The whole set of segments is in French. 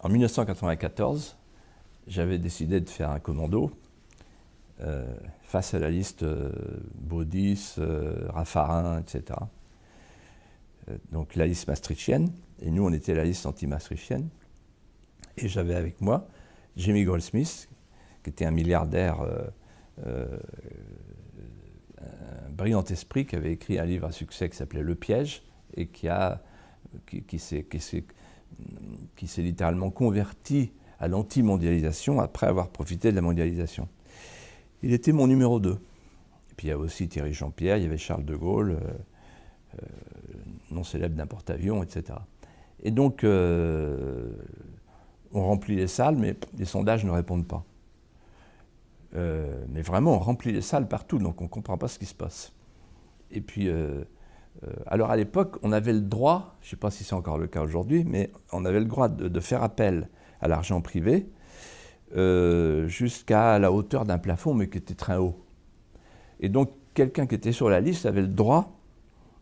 En 1994, j'avais décidé de faire un commando face à la liste Baudis, Raffarin, etc. Donc la liste maastrichtienne, et nous on était la liste anti-maastrichtienne. Et j'avais avec moi Jamie Goldsmith, qui était un milliardaire, un brillant esprit, qui avait écrit un livre à succès qui s'appelait Le Piège, et qui s'est littéralement converti à l'anti-mondialisation après avoir profité de la mondialisation. Il était mon numéro 2. Et puis il y avait aussi Thierry Jean-Pierre, il y avait Charles de Gaulle, non célèbre d'un porte-avions, etc. Et donc, on remplit les salles, mais les sondages ne répondent pas. Mais vraiment, on remplit les salles partout, donc on ne comprend pas ce qui se passe. Et puis, alors à l'époque, on avait le droit, je ne sais pas si c'est encore le cas aujourd'hui, mais on avait le droit de faire appel à l'argent privé jusqu'à la hauteur d'un plafond, mais qui était très haut. Et donc, quelqu'un qui était sur la liste avait le droit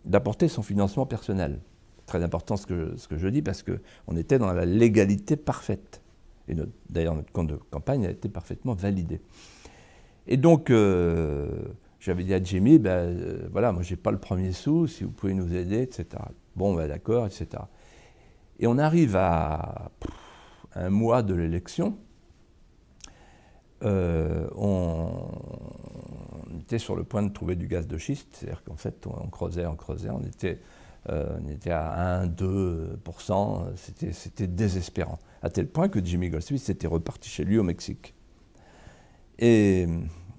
d'apporter son financement personnel. Très important ce que je dis, parce qu'on était dans la légalité parfaite. Et d'ailleurs, notre compte de campagne a été parfaitement validé. Et donc, j'avais dit à Jamie, voilà, moi, je n'ai pas le premier sou, si vous pouvez nous aider, etc. Bon, d'accord, etc. Et on arrive à un mois de l'élection. On était sur le point de trouver du gaz de schiste, c'est-à-dire qu'en fait, on creusait, on était à 1-2%, c'était désespérant, à tel point que Jamie Goldsmith était reparti chez lui au Mexique. Et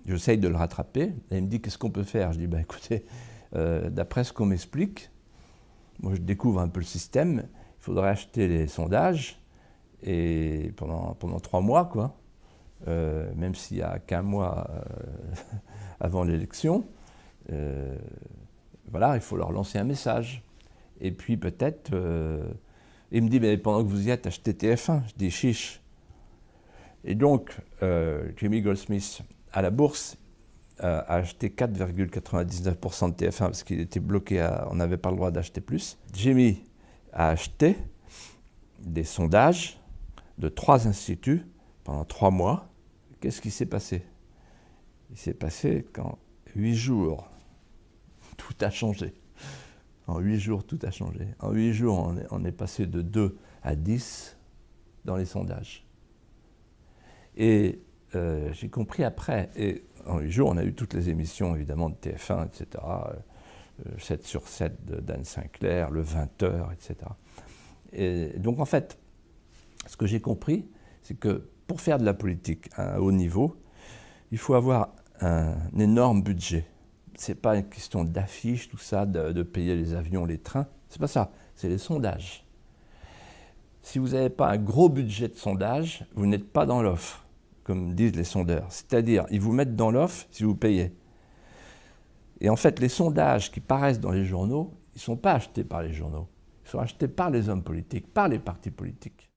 j'essaye de le rattraper, et il me dit, qu'est-ce qu'on peut faire? Je dis, écoutez, d'après ce qu'on m'explique, moi je découvre un peu le système, il faudrait acheter les sondages, et pendant 3 mois, quoi, même s'il n'y a qu'un mois avant l'élection, voilà, il faut leur lancer un message. Et puis peut-être, il me dit, mais pendant que vous y êtes, achetez TF1. Je dis, chiche. Et donc, Jamie Goldsmith, à la bourse, a acheté 4,99% de TF1 parce qu'il était bloqué, on n'avait pas le droit d'acheter plus. Jamie a acheté des sondages de 3 instituts pendant 3 mois. Qu'est-ce qui s'est passé? Il s'est passé qu'en 8 jours, tout a changé. En 8 jours, tout a changé. En 8 jours, on est passé de 2 à 10 dans les sondages. Et j'ai compris après, et en 8 jours, on a eu toutes les émissions, évidemment, de TF1, etc., 7 sur 7 d'Anne Sinclair, le 20h, etc. Et donc, en fait, ce que j'ai compris, c'est que pour faire de la politique à un haut niveau, il faut avoir un énorme budget. Ce n'est pas une question d'affiches, tout ça, de payer les avions, les trains. C'est pas ça, c'est les sondages. Si vous n'avez pas un gros budget de sondage, vous n'êtes pas dans l'offre, comme disent les sondeurs. C'est-à-dire, ils vous mettent dans l'offre si vous payez. Et en fait, les sondages qui paraissent dans les journaux, ils ne sont pas achetés par les journaux. Ils sont achetés par les hommes politiques, par les partis politiques.